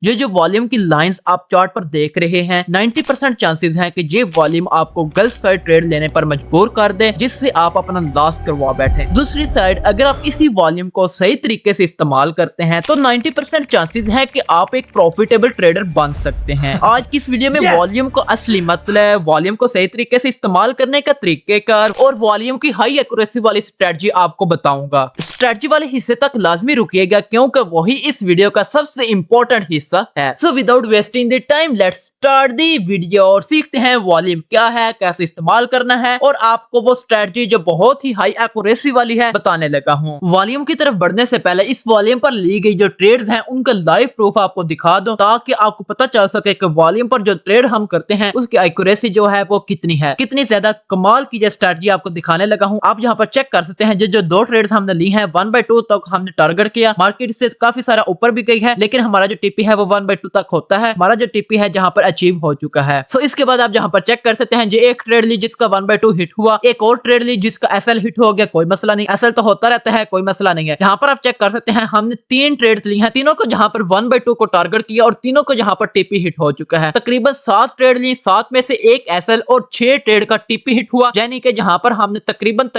ये जो वॉल्यूम की लाइंस आप चार्ट पर देख रहे हैं 90% चांसेस हैं कि ये वॉल्यूम आपको गलत साइड ट्रेड लेने पर मजबूर कर दे, जिससे आप अपना लॉस करवा बैठे। दूसरी साइड अगर आप इसी वॉल्यूम को सही तरीके से इस्तेमाल करते हैं तो 90% चांसेस हैं कि आप एक प्रॉफिटेबल ट्रेडर बन सकते हैं। आज की इस वीडियो में वॉल्यूम को असली मतलब, वॉल्यूम को सही तरीके से इस्तेमाल करने का तरीकेकार और वॉल्यूम की हाई एक्यूरेसी वाली स्ट्रेटजी आपको बताऊंगा। स्ट्रेटजी वाले हिस्से तक लाजमी रुकिएगा क्योंकि वही इस वीडियो का सबसे इम्पोर्टेंट हिस्सा है। So without wasting the time let's start the video और सीखते हैं वॉल्यूम क्या है, कैसे इस्तेमाल करना है और आपको वो स्ट्रेटजी जो बहुत ही हाई एक्यूरेसी वाली है बताने लगा हूँ। वॉल्यूम की तरफ बढ़ने से पहले इस वॉल्यूम पर ली गई जो ट्रेड्स हैं उनका लाइव प्रूफ आपको दिखा दूं ताकि आपको पता चल सके कि वॉल्यूम पर जो ट्रेड हम करते हैं उसकी एक्यूरेसी जो है वो कितनी है, कितनी ज्यादा कमाल की जो स्ट्रेटजी आपको दिखाने लगा हूँ। आप यहाँ पर चेक कर सकते हैं जो दो ट्रेड्स हमने ली हैं 1/2 तक हमने टारगेट किया, मार्केट से काफी सारा ऊपर भी गई है लेकिन हमारा जो टीपी है वो 1/2 तक होता है, हमारा जो टीपी है जहां पर अचीव हो चुका है। सो इसके बाद आप जहां पर चेक कर सकते हैं जो एक ट्रेड ली जिसका 1/2 हिट हुआ, एक और ट्रेड ली जिसका एसएल हिट हो गया, कोई मसला नहीं, एसएल तो होता रहता है, कोई मसला नहीं है। यहाँ पर आप चेक कर सकते हैं हमने 3 ट्रेड ली हैं, तीनों को जहां पर 1/2 को टारगेट किया और तीनों को जहां पर टीपी हिट हो चुका है। तकरीबन 7 ट्रेड ली, 7 में से एक एसएल और 6 ट्रेड का टीपी हिट हुआ, यानी कि जहां पर हमने तकरीबन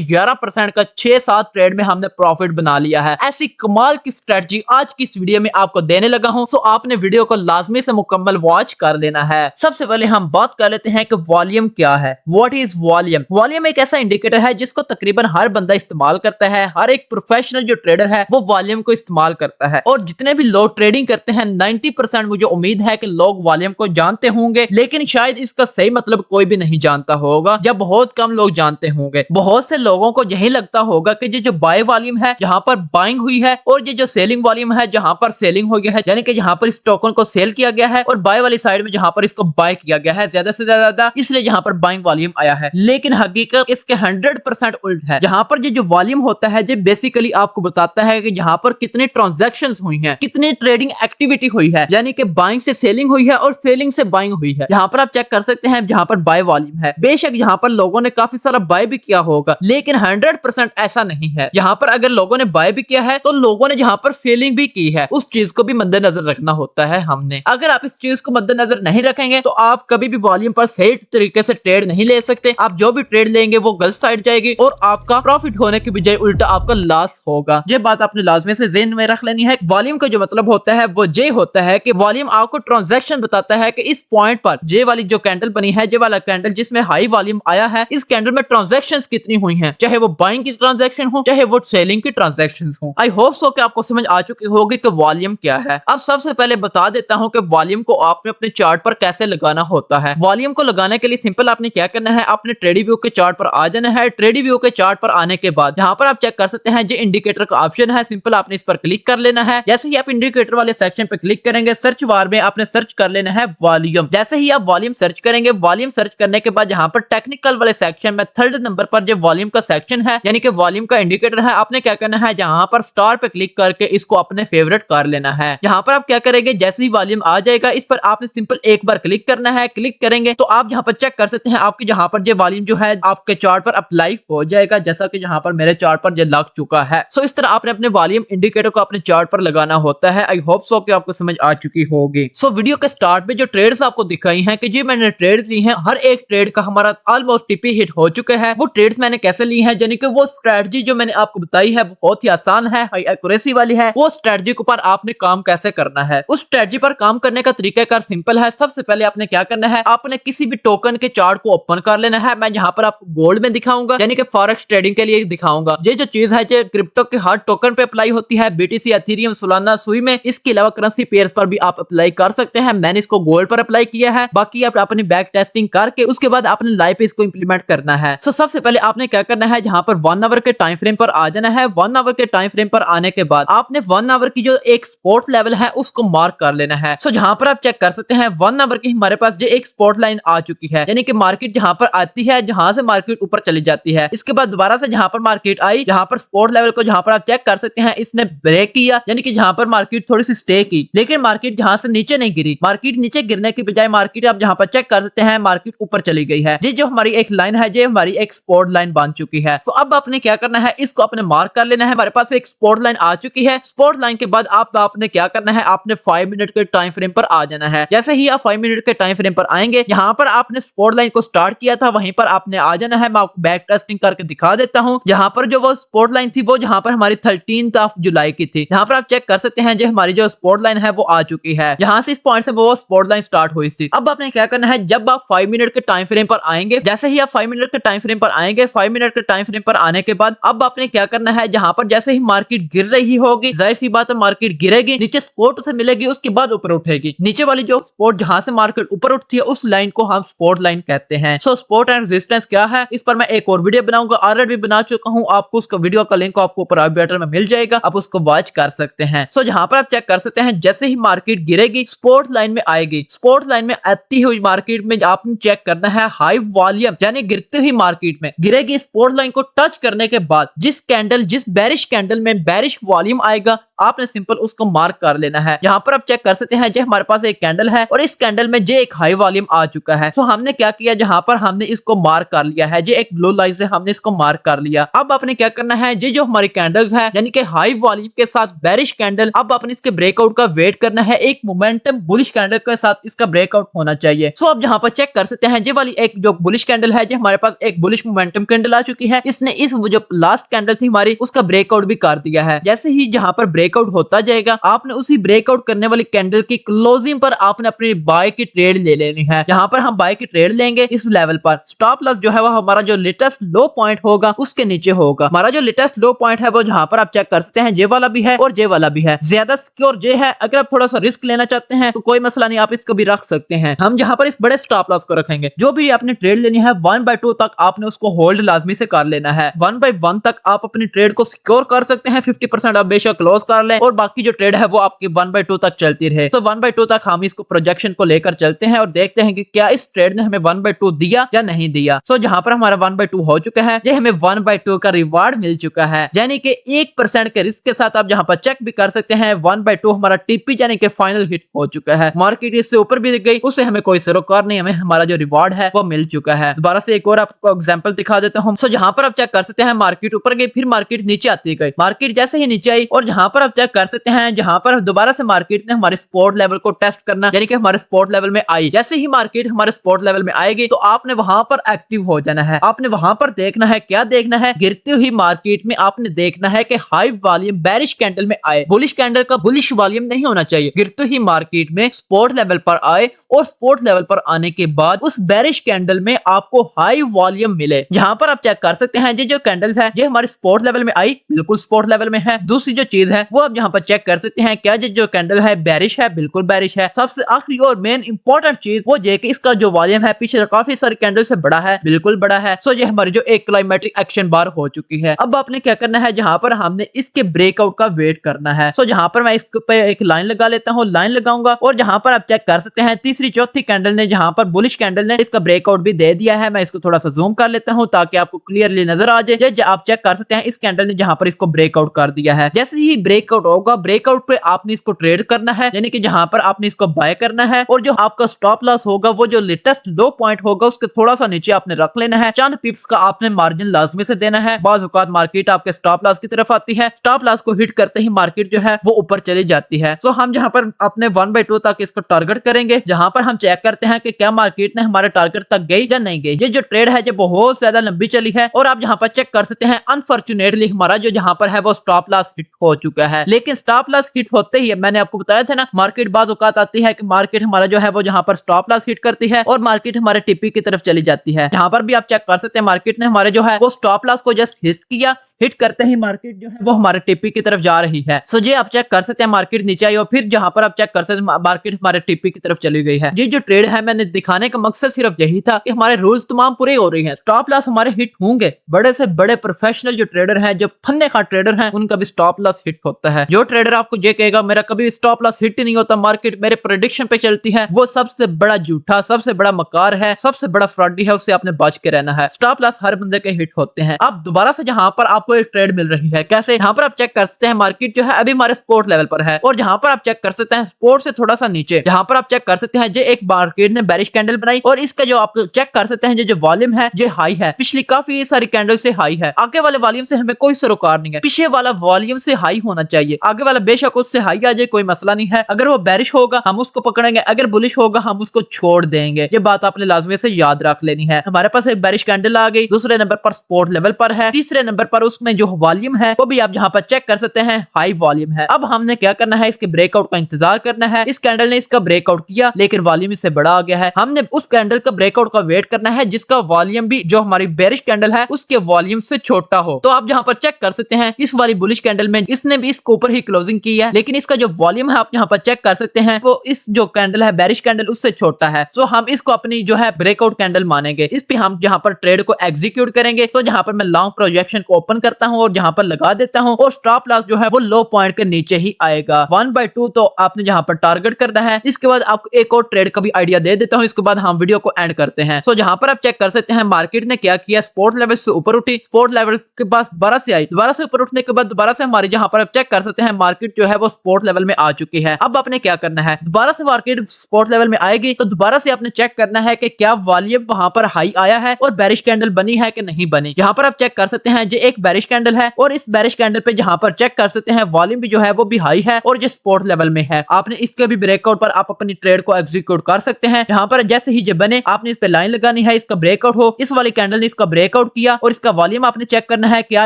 11% का 6-7 ट्रेड में हमने प्रॉफिट बना लिया है। ऐसी कमाल की स्ट्रेटजी आज की इस वीडियो में आपको देने लगा हूं, सो आपने वीडियो को लाजमी से मुकम्मल वॉच कर लेना है। सबसे पहले हम बात कर लेते हैं कि वॉल्यूम क्या है। What is volume? वॉल्यूम एक ऐसा इंडिकेटर है जिसको तकरीबन हर बंदा इस्तेमाल करता है, हर एक प्रोफेशनल जो ट्रेडर है वो वॉल्यूम को इस्तेमाल करता है और जितने भी लोग ट्रेडिंग करते हैं 90% मुझे उम्मीद है कि लोग वॉल्यूम को जानते होंगे, लेकिन शायद इसका सही मतलब कोई भी नहीं जानता होगा या बहुत कम लोग जानते होंगे। बहुत से लोगों को यही लगता होगा कि ये जो बाय वॉल्यूम है जहां पर बाइंग हुई है और ये जो सेलिंग वॉल्यूम है जहां पर सेलिंग हो गया है, यानी कि जहां पर इस टोकन को सेल किया गया है और बाय वाली साइड में जहां पर इसको बाय किया गया है ज्यादा से ज्यादा, इसलिए यहां पर बाइंग वॉल्यूम आया है। लेकिन हकीकत इसके 100% उल्ट है। जहां पर ये जो वॉल्यूम होता है ये बेसिकली आपको बताता है कि जहां पर कितनी ट्रांजैक्शंस हुई हैं, कितनी ट्रेडिंग एक्टिविटी हुई है, यानी कि बाइंग से सेलिंग हुई है और सेलिंग से बाइंग हुई है। यहाँ पर आप चेक कर सकते हैं जहां पर बाय वॉल्यूम है, बेशक यहाँ पर लोगों ने काफी सारा बाय भी किया होगा लेकिन 100% ऐसा नहीं है। यहाँ पर अगर लोगों ने बाय भी किया है तो लोगों ने जहां पर सेलिंग भी की है, उस चीज को भी मद्देनजर रखना होता है हमने। अगर आप इस चीज को मद्देनजर नहीं रखेंगे तो आप कभी भी वॉल्यूम पर सही तरीके से ट्रेड नहीं ले सकते। आप जो भी ट्रेड लेंगे वो गलत साइड जाएगी और आपका प्रॉफिट होने की बजाय उल्टा आपका लॉस होगा। ये बात आपने लाजमी से ज़हन में रख लेनी है। वॉल्यूम का जो मतलब होता है वो ये होता है कि वॉल्यूम आपको ट्रांजैक्शन बताता है कि इस पॉइंट पर ये वाली जो कैंडल बनी है, ये वाला कैंडल जिसमें हाई वॉल्यूम आया है, इस कैंडल में ट्रांजैक्शंस कितनी हुई हैं, चाहे वो बाइंग की ट्रांजैक्शन हो चाहे वो सेलिंग की ट्रांजैक्शन हो। आई होप सो कि आपको समझ आ चुकी होगी कि वॉल्यूम क्या है। अब सबसे पहले बता देता हूं कि वॉल्यूम को आपने अपने चार्ट पर कैसे लगाना होता है। वॉल्यूम को लगाने के लिए सिंपल आपने क्या करना है, आपने ट्रेडी व्यू के चार्ट पर आ जाना है। ट्रेडी व्यू के चार्ट पर आने के बाद यहाँ पर आप चेक कर सकते हैं जो इंडिकेटर का ऑप्शन है, सिंपल आपने इस पर क्लिक कर लेना है। जैसे ही आप इंडिकेटर वाले सेक्शन पे क्लिक करेंगे सर्च बार में आपने सर्च कर लेना है वॉल्यूम। जैसे ही आप वॉल्यूम सर्च करेंगे, वॉल्यूम सर्च करने के बाद यहाँ पर टेक्निकल वाले सेक्शन में 3rd नंबर पर जो वॉल्यूम का सेक्शन है यानी कि वॉल्यूम का इंडिकेटर है, आपने क्या करना है यहाँ पर स्टार पे क्लिक करके इसको अपने फेवरेट कर लेना है। यहाँ पर आप क्या करेंगे, जैसे ही वॉल्यूम आ जाएगा इस पर आपने सिंपल एक बार क्लिक करना है। क्लिक करेंगे तो आप यहाँ पर चेक कर सकते हैं आपकी जहाँ पर ये वॉल्यूम जो है आपके चार्ट पर अप्लाई हो जाएगा, जैसा कि यहाँ पर मेरे चार्ट पर ये लग चुका है। सो इस तरह आपने अपने वॉल्यूम इंडिकेटर को अपने चार्ट पर लगाना होता है। आई होप सो कि आपको समझ आ चुकी होगी। सो वीडियो के स्टार्ट में जो ट्रेड्स आपको दिखाई हैं कि जी मैंने ट्रेड ली हैं, हर एक ट्रेड का हमारा ऑलमोस्ट टीपी हिट हो चुके हैं। वो ट्रेड्स मैंने कैसे ली हैं, यानी कि वो स्ट्रेटजी जो मैंने आपको बताई है बहुत ही आसान है, हाई एक्यूरेसी वाली है। वो स्ट्रेटजी के ऊपर आपने काम कैसे करना है, उस स्ट्रेटजी पर काम करने का तरीकाकार सिंपल है। सबसे पहले आपने क्या करना है, आपने किसी भी टोकन के चार्ट को ओपन कर लेना है। मैं यहाँ पर आपको गोल्ड में दिखाऊंगा, यानी कि फॉरेक्स ट्रेडिंग के लिए दिखाऊंगा। ये जो चीज है जो क्रिप्टो के हर टोकन पे अप्लाई होती है, बीटीसी, एथेरियम, सोलाना, सुई में। इसके अलावा करेंसी पेयर्स पर भी आप अप्लाई कर सकते हैं। मैंने इसको गोल्ड पर अप्लाई किया है। बाकी आप अपनी बैक टेस्टिंग करके उसके बाद आपने लाइव पे इसको इंप्लीमेंट करना है। सो सबसे पहले आपने क्या करना है, यहाँ पर 1 आवर के टाइम फ्रेम पर आ जाना है। 1 आवर के टाइम फ्रेम पर आने के बाद आपने 1 आवर की जो एक सपोर्ट लेवल है उसको मार्क कर लेना है। सो जहां पर आप चेक कर सकते हैं 1 आवर की हमारे पास जो एक सपोर्ट लाइन आ चुकी है, यानी कि मार्केट जहां पर आती है, जहां से मार्केट ऊपर चली जाती है, इसके बाद दोबारा से जहां पर मार्केट आई, जहां पर सपोर्ट लेवल को जहां पर आप चेक कर सकते हैं इसने ब्रेक किया, यानी कि जहां पर मार्केट थोड़ी सी स्टे की, लेकिन मार्केट जहां से नीचे नहीं गिरी। मार्केट नीचे गिरने की बजाय मार्केट आप जहां पर चेक कर सकते हैं मार्केट ऊपर चली गई है। ये जो हमारी एक लाइन है ये हमारी एक सपोर्ट लाइन बन चुकी है। तो अब आपने क्या करना है, इसको अपने मार्क कर लेना है। हमारे पास एक सपोर्ट लाइन आ चुकी है। सपोर्ट लाइन के बाद आपने क्या करना है, आपने 5 मिनट के टाइम फ्रेम पर आ जाना है। जैसे ही आप 5 मिनट के टाइम फ्रेम पर आएंगे, यहाँ पर आपने सपोर्ट लाइन को स्टार्ट किया था वहीं पर आपने आ जाना है। मैं आपको बैक टेस्टिंग करके दिखा देता हूँ। यहाँ पर जो वो सपोर्ट लाइन थी वो जहाँ पर हमारी 13 जुलाई की थी। यहाँ पर आप चेक कर सकते हैं जो हमारी जो सपोर्ट लाइन है वो आ चुकी है। यहाँ से इस पॉइंट से वो सपोर्ट लाइन स्टार्ट हुई थी। अब आपने क्या करना है, जब आप 5 मिनट के टाइम फ्रेम पर आएंगे, जैसे ही आप 5 मिनट के टाइम फ्रेम पर आएंगे, 5 मिनट के टाइम फ्रेम पर आने के बाद अब आपने क्या करना है, जहाँ पर जैसे ही मार्केट गिर रही होगी, जाहिर सी बात है मार्केट गिरेगी, नीचे सपोर्ट से मिलेगी, उसके बाद ऊपर उठेगी। नीचे वाली जो सपोर्ट जहाँ से मार्केट ऊपर उठती है उस लाइन को हम सपोर्ट लाइन कहते हैं। सो सपोर्ट एंड रेजिस्टेंस क्या है, इस पर मैं एक और वीडियो बनाऊंगा, ऑलरेडी बना चुका हूँ। आपको उसका वीडियो का लिंक आपको ऊपर आई बटन में मिल जाएगा, आप उसको वॉच कर सकते हैं। सो जहाँ पर आप चेक कर सकते हैं जैसे ही मार्केट गिरेगी सपोर्ट लाइन में आएगी। सपोर्ट लाइन में आती हुई मार्केट में आपने चेक करना है हाई वॉल्यूम, यानी गिरते हुई मार्केट में गिरेगी। सपोर्ट लाइन को टच करने के बाद जिस बेरिश कैंडल में बेरिश वॉल्यूम आएगा, आपने सिंपल उसको मार्क कर लेना है। यहाँ पर आप चेक कर सकते हैं जो हमारे पास एक कैंडल है और इस कैंडल में जो एक हाई वॉल्यूम आ चुका है। सो हमने क्या किया, जहाँ पर हमने इसको मार्क कर लिया है, जो एक ब्लू लाइन से हमने इसको मार्क कर लिया। अब आपने क्या करना है, जो हमारी कैंडल्स है यानी कि हाई वॉल्यूम के साथ बेरिश कैंडल, अब आपने इसके ब्रेकआउट का वेट करना है। एक मोमेंटम बुलिश कैंडल के साथ इसका ब्रेकआउट होना चाहिए। सो आप यहाँ पर चेक कर सकते हैं जो वाली एक जो बुलिश कैंडल है, जो हमारे पास एक बुलिश मोमेंटम कैंडल आ चुकी है, इसने इस जो लास्ट कैंडल थी हमारी उसका ब्रेकआउट भी कर दिया है। जैसे ही जहाँ पर ब्रेकआउट होता जाएगा, आपने उसी ब्रेकआउट करने वाली कैंडल की क्लोजिंग पर आपने अपनी बाय की ट्रेड ले लेनी है। यहाँ पर हम बाय की ट्रेड लेंगे इस लेवल पर। स्टॉप लॉस जो है वो हमारा जो लेटेस्ट लो पॉइंट होगा उसके नीचे होगा। हमारा जो लेटेस्ट लो पॉइंट है वो जहाँ पर आप चेक कर सकते हैं, जे वाला भी है और जे वाला भी है। ज्यादा सिक्योर जे है। अगर आप थोड़ा सा रिस्क लेना चाहते हैं तो कोई मसला नहीं, आप इसको भी रख सकते हैं। हम जहाँ पर इस बड़े स्टॉप लॉस को रखेंगे, जो भी आपने ट्रेड लेनी है 1/2 तक आपने उसको होल्ड लाजमी से कर लेना है। 1/1 तक आप अपनी ट्रेड को सिक्योर कर सकते हैं। 50% आप बेशक क्लोज कर लें और बाकी जो ट्रेड है वो आपकी 1/2 तक चलती रहे। तो 1/2 तक हम इसको प्रोजेक्शन को लेकर चलते हैं और देखते हैं कि क्या इस ट्रेड ने हमें 1/2 दिया या नहीं दिया। सो जहां पर हमारा 1/2 हो चुका है, ये हमें 1/2 का रिवार्ड मिल चुका है, यानी कि 1% के रिस्क के साथ आप जहां पर चेक भी कर सकते हैं 1/2 हमारा टीपी यानी कि फाइनल हिट हो चुका है। मार्केट इससे ऊपर भी गई, उससे हमें कोई सरोकार नहीं, हमें हमारा जो रिवार्ड है वो मिल चुका है। दोबारा से एक और आपको एग्जांपल दिखा देता हूं। सो जहां पर आप चेक कर सकते हैं मार्केट ऊपर गई, फिर मार्केट नीचे आती गई। मार्केट जैसे ही नीचे आई और जहां पर आप चेक कर सकते हैं जहां पर दोबारा से मार्केट ने हमारे सपोर्ट लेवल को टेस्ट करना, यानी कि हमारे सपोर्ट लेवल में आई। जैसे ही मार्केट हमारे सपोर्ट लेवल में आएगी तो आपने वहां पर एक्टिव हो जाना है। आपने वहां पर देखना है, क्या देखना है, गिरती हुई मार्केट में आपने देखना है कि हाई वॉल्यूम बेरिश कैंडल में आए। बुलिश कैंडल का बुलिश वॉल्यूम नहीं होना चाहिए। गिरती हुई मार्केट में सपोर्ट लेवल पर आए और सपोर्ट लेवल पर आने के बाद उस बेरिश कैंडल में आपको हाई वॉल्यूम मिले। जहां पर आप चेक कर सकते हैं जो कैंडल्स है ये हमारे सपोर्ट लेवल में आई, बिल्कुल सपोर्ट लेवल में है। दूसरी जो चीज है वो आप यहाँ पर चेक कर सकते हैं, क्या जो कैंडल है बेरिश है, बिल्कुल बेरिश है। सबसे आखिरी और मेन इंपॉर्टेंट चीज वो ये कि इसका जो वॉल्यूम है पीछे काफी सारी कैंडल से बड़ा है, बिल्कुल बड़ा है। सो ये हमारी जो एक क्लाइमेटिक एक्शन बार हो चुकी है। अब आपने क्या करना है, जहां पर हमने इसके ब्रेकआउट का वेट करना है। सो जहां पर मैं इस पे एक लाइन लगा लेता हूँ, लाइन लगाऊंगा और जहां पर आप चेक कर सकते हैं तीसरी चौथी कैंडल ने, जहां पर बुलिश कैंडल ने इसका ब्रेकआउट भी दे दिया है। मैं इसको थोड़ा सा जूम कर लेता हूँ ताकि आपको क्लियरली नजर आ जाए। आप चेक कर सकते हैं इस कैंडल ने जहां पर इसको ब्रेकआउट कर दिया है। जैसे ही ब्रेकआउट होगा, ब्रेकआउट पे आपने इसको ट्रेड करना है, यानी कि जहां पर आपने इसको बाय करना है और जो आपका स्टॉप लॉस होगा वो जो लेटेस्ट लो पॉइंट होगा उसके थोड़ा सा नीचे आपने रख लेना है। चंद पिप्स का आपने मार्जिन लाजमी से देना है। बाज़ औक़ात मार्केट आपके स्टॉप लॉस की तरफ आती है, स्टॉप लॉस को हिट करते ही मार्केट जो है वो ऊपर चली जाती है। सो हम जहां पर अपने 1/2 तक इसको टारगेट करेंगे, जहां पर हम चेक करते हैं कि क्या मार्केट ने हमारे टारगेट तक गई या नहीं गई। ये जो ट्रेड है जो बहुत ज्यादा लंबी चली है और आप जहां पर चेक कर सकते हैं अनफॉर्चुनेटली हमारा जो जहां पर है वो स्टॉप लॉस हिट हो चुका है। लेकिन स्टॉप लॉस हिट होते ही मैंने आपको बताया था ना, मार्केट बाज़ औक़ात आती है कि मार्केट हमारा जो है वो जहां पर स्टॉप लॉस हिट करती है और मार्केट हमारे टीपी की तरफ चली जाती है। जहां पर भी आप चेक कर सकते हैं मार्केट ने हमारे जो है वो स्टॉप लॉस को जस्ट हिट किया, हिट करते ही मार्केट जो है वो हमारे टीपी की तरफ जा रही है। सो ये आप चेक कर सकते हैं मार्केट नीचे आई और फिर जहां पर आप चेक कर सकते हैं मार्केट हमारे टीपी की तरफ चली गई है। ये जो ट्रेड है मैंने दिखाने का मकसद सिर्फ यही था कि हमारे रूल्स तमाम पूरे हो रही हैं, स्टॉप लॉस हमारे हिट होंगे। बड़े से बड़े प्रोफेशनल जो ट्रेडर हैं, जो फन्ने खा ट्रेडर हैं, उनका भी स्टॉप लॉस हिट होता है। जो ट्रेडर आपको ये कहेगा मेरा कभी स्टॉप लॉस हिट ही नहीं होता, मार्केट मेरे प्रेडिक्शन पे चलती है, वो सबसे बड़ा झूठा, सबसे बड़ा मकार है, सबसे बड़ा फ्रॉडी है, उससे आपने बच के रहना है। स्टॉप लॉस हर बंदे के हिट होते हैं। अब दोबारा से जहां पर आपको एक ट्रेड मिल रही है, कैसे, यहाँ पर आप चेक कर सकते हैं मार्केट जो है अभी हमारे सपोर्ट लेवल पर है और जहां पर आप चेक कर सकते हैं सपोर्ट से थोड़ा सा नीचे, जहां पर आप चेक कर सकते हैं जो एक मार्केट ने बेरिश कैंडल बनाई और इसका जो आप चेक कर सकते हैं जो वॉल्यूम है जो हाई है, पिछली काफी सारी कैंडल से हाई है। आगे वाले वॉल्यूम से हमें कोई सरोकार नहीं है, पीछे वाला वॉल्यूम से हाई होना चाहिए। आगे वाला बेशक उससे हाई आ जाए, कोई मसला नहीं है। अगर वो बेरिश होगा हम उसको पकड़ेंगे, अगर बुलिश होगा हम उसको छोड़ देंगे। ये बात आपने लाजमी से याद रख लेनी है। हमारे पास एक बेरिश कैंडल आ गई, दूसरे नंबर पर सपोर्ट लेवल पर है, तीसरे नंबर पर उसमें जो वॉल्यूम है वो भी आप यहाँ पर चेक कर सकते हैं, हाई वॉल्यूम है। अब हमने क्या करना है, इसके ब्रेकआउट का इंतजार करना है। इस कैंडल ने इसका ब्रेकआउट किया लेकिन वॉल्यूम इससे बड़ा आ गया है। हमने उस कैंडल का ब्रेकआउट का वेट करना है जिसका वॉल्यूम भी जो हमारी बेरिश कैंडल है उसके वॉल्यूम से छोटा हो। तो आप यहाँ पर चेक कर सकते हैं इस वाली बुलिश कैंडल में इसने भी इसके ऊपर ही क्लोजिंग की है, लेकिन इसका जो वॉल्यूम है आप यहाँ पर चेक कर सकते हैं वो इस जो कैंडल है बेरिश कैंडल उससे छोटा है। सो हम इसको अपनी जो है ब्रेकआउट कैंडल मानेंगे। इस पे हम यहाँ पर ट्रेड को एग्जीक्यूट करेंगे। सो यहाँ पर मैं लॉन्ग प्रोजेक्शन को ओपन करता हूँ और यहाँ पर लगा देता हूँ और स्टॉप लॉस जो है वो लो पॉइंट के नीचे ही आएगा। 1/2 तो आपने यहाँ पर टारगेट करना है। इसके बाद आपको एक और ट्रेड का भी आइडिया दे देता हूँ, इसके बाद हम वीडियो को एंड करते हैं। सो यहाँ पर आप चेक कर सकते हैं मार्केट ने क्या किया, सपोर्ट लेवल से ऊपर उठी, सपोर्ट लेवल के पास दोबारा से आई, दोबारा से ऊपर उठने के बाद दोबारा से हमारी जहाँ पर आप चेक कर सकते हैं मार्केट जो है वो सपोर्ट लेवल में आ चुकी है। अब आपने क्या करना है, दोबारा से मार्केट सपोर्ट लेवल में आएगी तो दोबारा से आपने चेक करना है कि क्या वॉल्यूम वहां पर हाई आया है और बेरिश कैंडल बनी है कि नहीं बनी। यहाँ पर आप चेक कर सकते हैं ये एक बेरिश कैंडल है और इस बेरिश कैंडल पे जहाँ पर चेक कर सकते हैं वॉल्यूम भी जो है वो भी हाई है और ये सपोर्ट लेवल में है। आपने इसके भी ब्रेकआउट पर आप अपनी ट्रेड को एग्जीक्यूट कर सकते हैं। यहाँ पर जैसे ही ये बने आपने इस पे लाइन लगानी है, इसका ब्रेकआउट हो। इस वाली कैंडल ने इसका ब्रेकआउट किया और इसका वॉल्यूम आपने चेक करना है क्या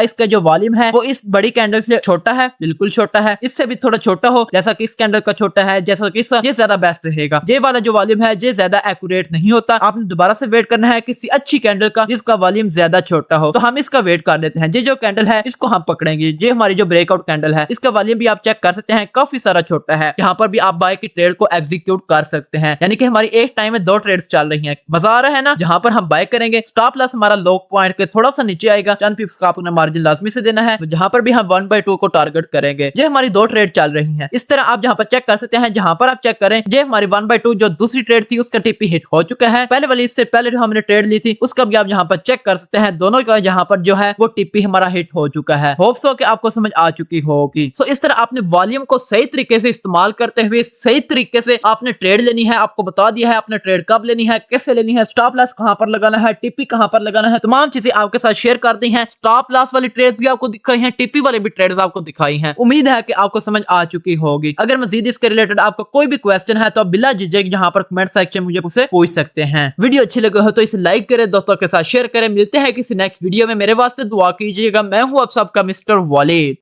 इसका जो वॉल्यूम है वो इस बड़ी कैंडल से छोटा है, बिल्कुल छोटा है, इससे भी थोड़ा छोटा हो जैसा कि इस कैंडल का छोटा है, जैसा कि ये ज्यादा बेस्ट रहेगा। ये वाला जो वॉल्यूम है ये ज्यादा एक्यूरेट नहीं होता। आपने दोबारा से वेट करना है किसी अच्छी कैंडल का जिसका वॉल्यूम ज्यादा छोटा हो। तो हम इसका वेट कर लेते हैं। ये जो कैंडल है इसको हम पकड़ेंगे। ये हमारी जो ब्रेकआउट कैंडल है इसका वॉल्यूम भी आप चेक कर सकते हैं काफी सारा छोटा है। यहाँ पर भी आप बाय की ट्रेड को एग्जीक्यूट कर सकते हैं, यानी कि हमारी एक टाइम में 2 ट्रेड्स चल रही हैं। मजा आ रहा है ना। जहाँ पर हम बाय करेंगे स्टॉप लॉस हमारा लो पॉइंट के थोड़ा सा नीचे आएगा, चंद पिप्स का आपने मार्जिन लाजमी से देना है। तो जहाँ पर भी हम 1/2 को टारगेट करेंगे। ये हमारी 2 ट्रेड चल रही है। इस तरह आप जहाँ पर चेक कर सकते हैं, जहाँ पर आप चेक करें ये हमारी 1/2 जो दूसरी ट्रेड थी उसका टीपी हिट हो चुका है। पहले वाली इससे पहले जो हमने ट्रेड ली थी उसका भी आप यहाँ पर चेक कर सकते हैं, दोनों का यहाँ पर जो है वो टीपी हमारा हिट हो चुका है। होप सो कि आपको समझ आ चुकी होगी। सो इस तरह आपने वॉल्यूम को सही तरीके से इस्तेमाल करते हुए सही तरीके से आपने ट्रेड लेनी है। आपको बता दिया है आपने ट्रेड कब लेनी है, कैसे लेनी है, स्टॉप लॉस कहां पर लगाना है, टीपी कहां पर लगाना है, तमाम चीजें आपके साथ शेयर कर दी हैं। स्टॉप लॉस वाली ट्रेड भी आपको दिखाई है, टीपी वाले भी ट्रेड्स आपको दिखाई हैं। उम्मीद है कि आपको समझ आ चुकी होगी। अगर मजीद इसके रिलेटेड आपका कोई भी क्वेश्चन है तो आप बिला झिझक यहाँ पर कमेंट सेक्शन में मुझे उसे पूछ सकते हैं। वीडियो अच्छी लगे हो तो इसे लाइक करें, दोस्तों के साथ शेयर करें। मिलते हैं किसी नेक्स्ट वीडियो में। मेरे वास्ते दुआ कीजिएगा। मैं हूँ आप सबका मिस्टर वालिद।